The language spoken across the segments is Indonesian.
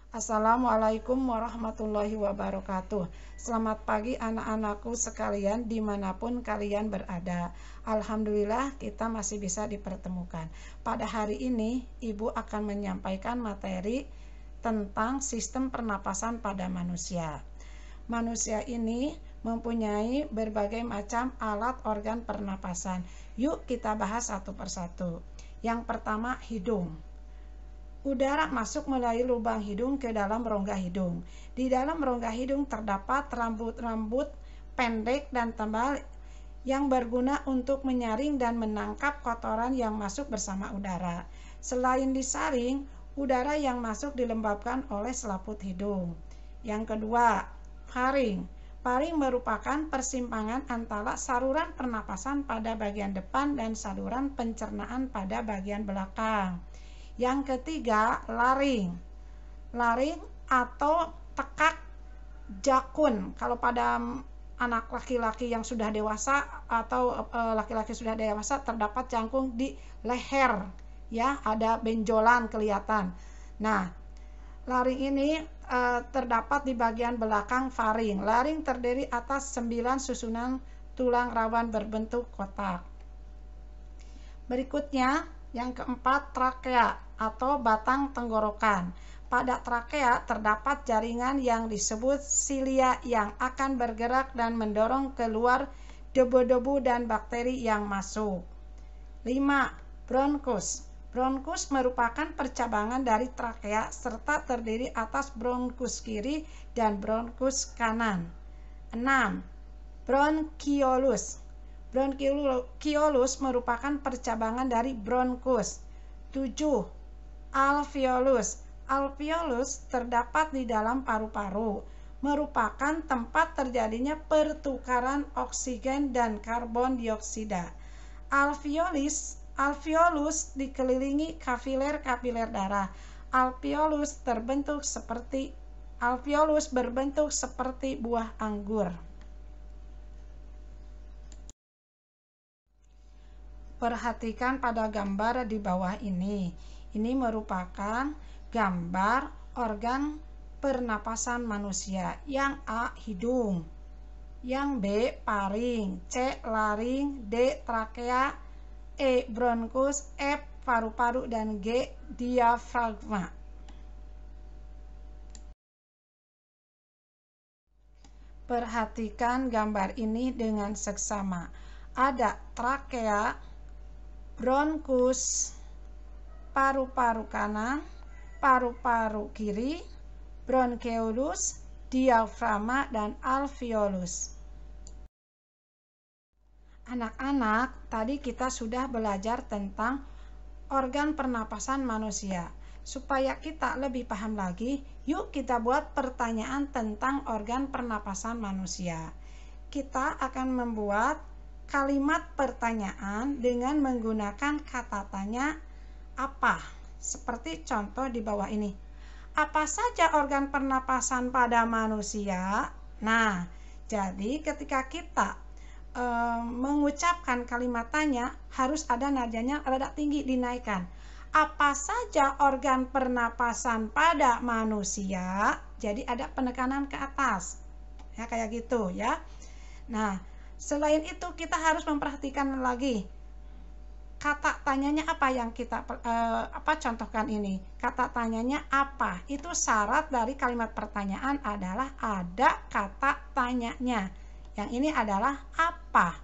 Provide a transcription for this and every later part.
Assalamualaikum warahmatullahi wabarakatuh. Selamat pagi anak-anakku sekalian dimanapun kalian berada. Alhamdulillah kita masih bisa dipertemukan. Pada hari ini Ibu akan menyampaikan materi tentang sistem pernapasan pada manusia. Manusia ini mempunyai berbagai macam alat organ pernapasan. Yuk kita bahas satu persatu. Yang pertama, hidung. Udara masuk melalui lubang hidung ke dalam rongga hidung. Di dalam rongga hidung terdapat rambut-rambut pendek dan tebal yang berguna untuk menyaring dan menangkap kotoran yang masuk bersama udara. Selain disaring, udara yang masuk dilembabkan oleh selaput hidung. Yang kedua, faring. Faring merupakan persimpangan antara saluran pernapasan pada bagian depan dan saluran pencernaan pada bagian belakang. Yang ketiga, laring. Laring atau tekak jakun. Kalau pada anak laki-laki yang sudah dewasa atau laki-laki sudah dewasa terdapat cangkung di leher, ya, ada benjolan kelihatan. Nah, laring ini terdapat di bagian belakang faring. Laring terdiri atas 9 susunan tulang rawan berbentuk kotak. Berikutnya, yang keempat, trakea atau batang tenggorokan. Pada trakea terdapat jaringan yang disebut silia yang akan bergerak dan mendorong keluar debu-debu dan bakteri yang masuk. 5. Bronkus. Bronkus merupakan percabangan dari trakea serta terdiri atas bronkus kiri dan bronkus kanan. 6. Bronkiolus. Bronkiolus merupakan percabangan dari bronkus. 7. Alveolus. Alveolus terdapat di dalam paru-paru, merupakan tempat terjadinya pertukaran oksigen dan karbon dioksida. Alveolus dikelilingi kapiler-kapiler darah. Alveolus berbentuk seperti buah anggur. Perhatikan pada gambar di bawah ini. Ini merupakan gambar organ pernapasan manusia. Yang A, hidung. Yang B, paring. C, laring. D, trakea. E, bronkus. F, paru-paru. Dan G, diafragma. Perhatikan gambar ini dengan seksama. Ada trakea, bronkus, paru-paru kanan, paru-paru kiri, bronkeolus, diafragma, dan alveolus. Anak-anak, tadi kita sudah belajar tentang organ pernapasan manusia. Supaya kita lebih paham lagi, yuk kita buat pertanyaan tentang organ pernapasan manusia. Kita akan membuat kalimat pertanyaan dengan menggunakan kata tanya apa. Seperti contoh di bawah ini. Apa saja organ pernapasan pada manusia? Nah, jadi ketika kita mengucapkan kalimat tanya, harus ada nadanya rada tinggi dinaikkan. Apa saja organ pernapasan pada manusia? Jadi ada penekanan ke atas. Ya, kayak gitu ya. Nah, selain itu kita harus memperhatikan lagi kata tanyanya apa yang kita contohkan ini. Kata tanyanya apa? Itu syarat dari kalimat pertanyaan adalah ada kata tanyanya. Yang ini adalah apa?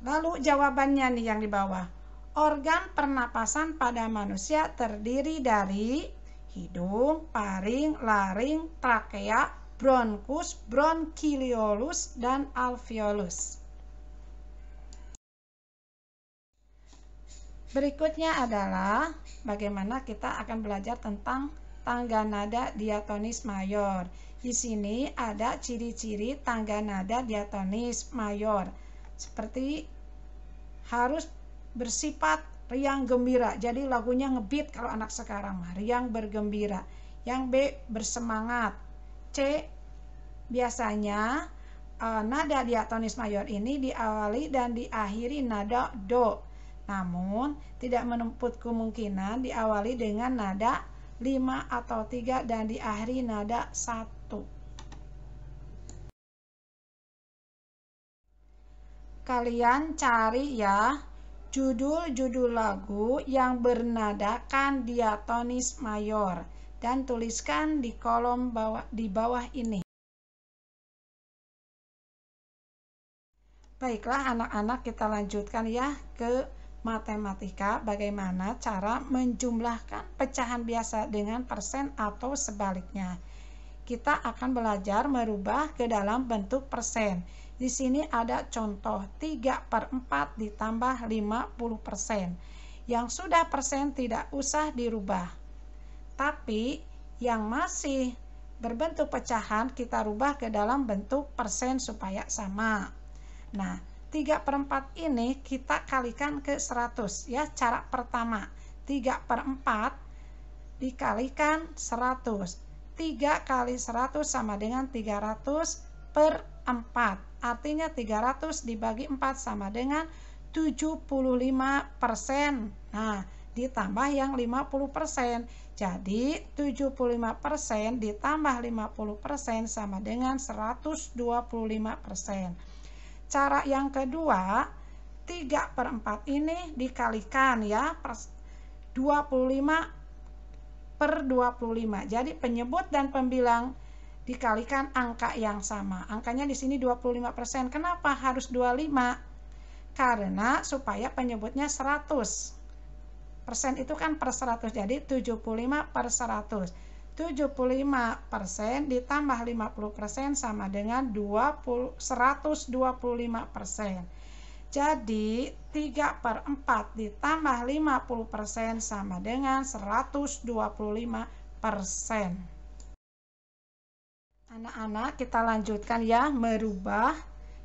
Lalu jawabannya nih yang di bawah. Organ pernapasan pada manusia terdiri dari hidung, paring, laring, trakea, bronkus, bronkiolus, dan alveolus. Berikutnya adalah bagaimana kita akan belajar tentang tangga nada diatonis mayor. Di sini ada ciri-ciri tangga nada diatonis mayor. Seperti harus bersifat riang gembira. Jadi lagunya ngebeat kalau anak sekarang mah, riang bergembira. Yang B, bersemangat. C, biasanya nada diatonis mayor ini diawali dan diakhiri nada do. Namun tidak menumput kemungkinan diawali dengan nada 5 atau 3 dan diakhiri nada 1. Kalian cari ya judul-judul lagu yang bernadakan diatonis mayor dan tuliskan di kolom di bawah ini. Baiklah anak-anak, kita lanjutkan ya ke matematika, bagaimana cara menjumlahkan pecahan biasa dengan persen atau sebaliknya. Kita akan belajar merubah ke dalam bentuk persen. Di sini ada contoh 3/4 ditambah 50%. Yang sudah persen tidak usah dirubah. Tapi yang masih berbentuk pecahan kita rubah ke dalam bentuk persen supaya sama. Nah, 3/4 ini kita kalikan ke 100 ya. Cara pertama, 3/4 dikalikan 100. 3 kali 100 sama dengan 300/4. Artinya 300 dibagi 4 sama dengan 75%. Nah, ditambah yang 50%. Jadi 75% ditambah 50% sama dengan 125%. Cara yang kedua, 3/4 ini dikalikan ya 25/25. Jadi penyebut dan pembilang dikalikan angka yang sama. Angkanya di sini 25%. Kenapa harus 25? Karena supaya penyebutnya 100. Persen itu kan per 100. Jadi 75/100. 75% ditambah 50% sama dengan 125%. Jadi 3/4 ditambah 50% sama dengan 125%. Anak-anak, kita lanjutkan ya merubah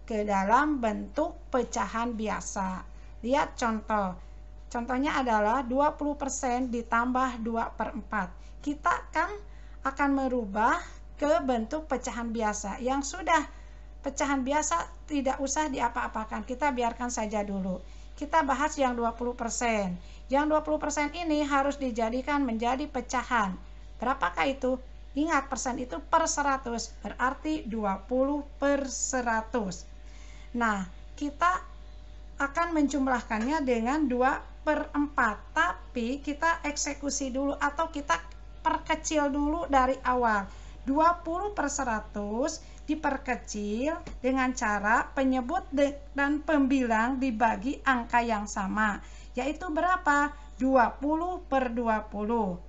ke dalam bentuk pecahan biasa. Lihat contoh. Contohnya adalah 20% ditambah 2/4. Kita akan merubah ke bentuk pecahan biasa. Yang sudah pecahan biasa tidak usah diapa-apakan, kita biarkan saja dulu. Kita bahas yang 20%. Yang 20% ini harus dijadikan menjadi pecahan. Berapakah itu? Ingat, persen itu per 100, berarti 20/100. Nah, kita akan menjumlahkannya dengan 2/4, tapi kita eksekusi dulu atau kita perkecil dulu dari awal. 20/100 diperkecil dengan cara penyebut dan pembilang dibagi angka yang sama, yaitu berapa? 20/20.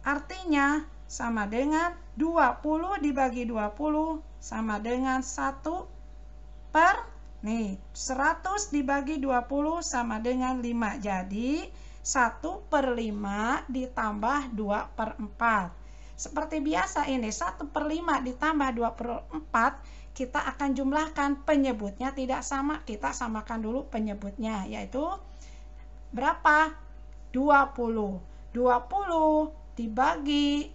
Artinya sama dengan 20 dibagi 20 sama dengan 100 dibagi 20 sama dengan 5. Jadi 1/5 ditambah 2/4. Seperti biasa ini 1/5 ditambah 2/4, kita akan jumlahkan. Penyebutnya tidak sama, kita samakan dulu penyebutnya, yaitu berapa? 20. 20 dibagi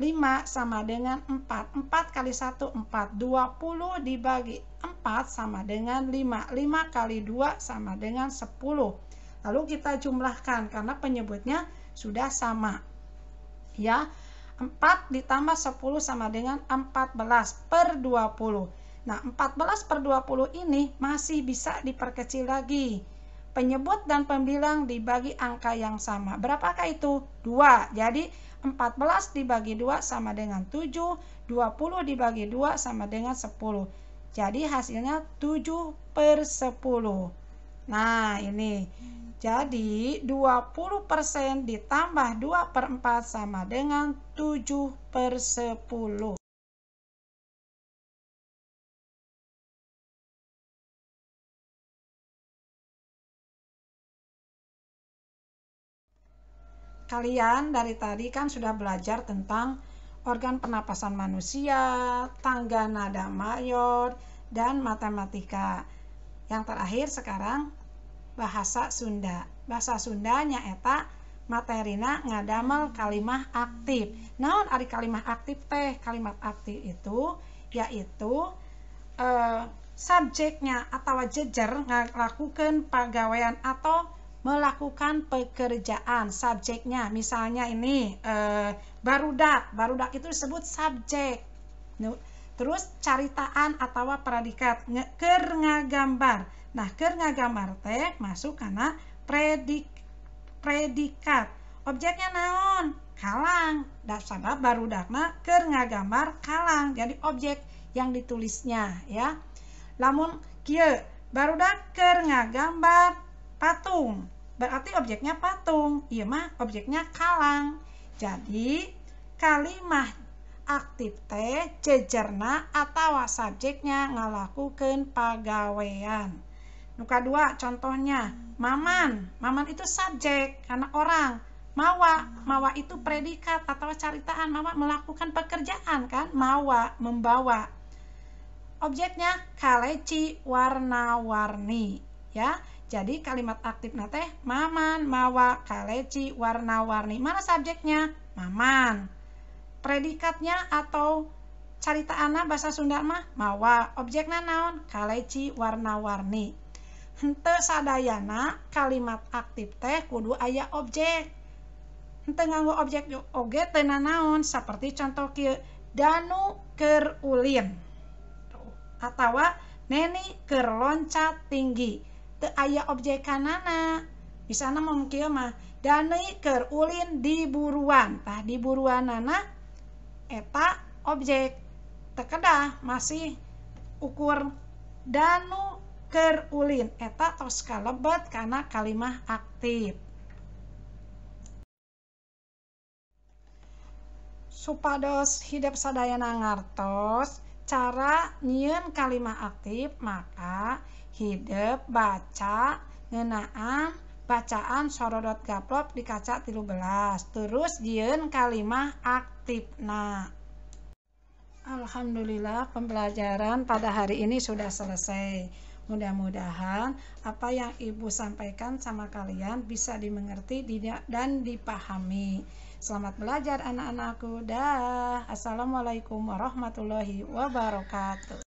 5 sama dengan 4. 4 kali 1, 4. 20 dibagi 4 sama dengan 5. 5 kali 2 sama dengan 10. Lalu kita jumlahkan karena penyebutnya sudah sama. Ya, 4 ditambah 10 sama dengan 14/20. Nah, 14/20 ini masih bisa diperkecil lagi. Penyebut dan pembilang dibagi angka yang sama. Berapakah itu? 2. Jadi 14 dibagi 2 sama dengan 7. 20 dibagi 2 sama dengan 10. Jadi hasilnya 7/10. Nah, ini. Jadi 20% ditambah 2/4 sama dengan 7/10. Kalian dari tadi kan sudah belajar tentang organ pernapasan manusia, tangga nada mayor, dan matematika. Yang terakhir sekarang bahasa Sunda. Bahasa Sunda nyaeta materina ngadamel kalimah aktif. Naon ari kalimah aktif teh? Kalimat aktif itu yaitu subjeknya atau jejer ngelakukan pagawean atau melakukan pekerjaan. Subjeknya misalnya ini barudak itu disebut subjek. Terus caritaan atau predikat, keur ngagambar. Nah, keur ngagambar teh masuk karena predikat. Objeknya naon? Kalang. Da sabab barudakna keur ngagambar kalang. Jadi objek yang ditulisnya ya. Lamun kieu barudak keur ngagambar patung. Berarti objeknya patung. Ieu mah objeknya kalang. Jadi kalimah aktif teh jejerna atawa subjeknya ngalakukeun pagawean. Nu kadua contohnya maman. Maman itu subjek karena orang. Mawa itu predikat atau caritaan. Mawa melakukan pekerjaan kan. Mawa membawa. Objeknya kaleci warna-warni ya. Jadi kalimat aktif teh maman, mawa, kaleci, warna-warni. Mana subjeknya? Maman. Predikatnya atau caritaanna bahasa Sunda mah mawa. Objekna naon? Kaleci warna-warni. Henteu sadayana kalimat aktif teh kudu aya objek. Henteu nganggo objek oge teu naon, saperti contoh kieu Danu keur ulin atawa Neni keur loncat tinggi. Teu aya objekanana. Misalna mah kieu mah Dani keur ulin di buruan. Tah di buruanana eta objek. Tekedah masih ukur Danu keur ulin. Eta tos kalebet karena kalimah aktif. Supados hidup sadayana ngartos cara nyieun kalimah aktif, maka hidup baca ngeunaan bacaan sorodot gaplok di kaca 13. Terus nyieun kalimah aktif. Nah, alhamdulillah pembelajaran pada hari ini sudah selesai. Mudah-mudahan apa yang Ibu sampaikan sama kalian bisa dimengerti dan dipahami. Selamat belajar anak-anakku. Dah. Assalamualaikum warahmatullahi wabarakatuh.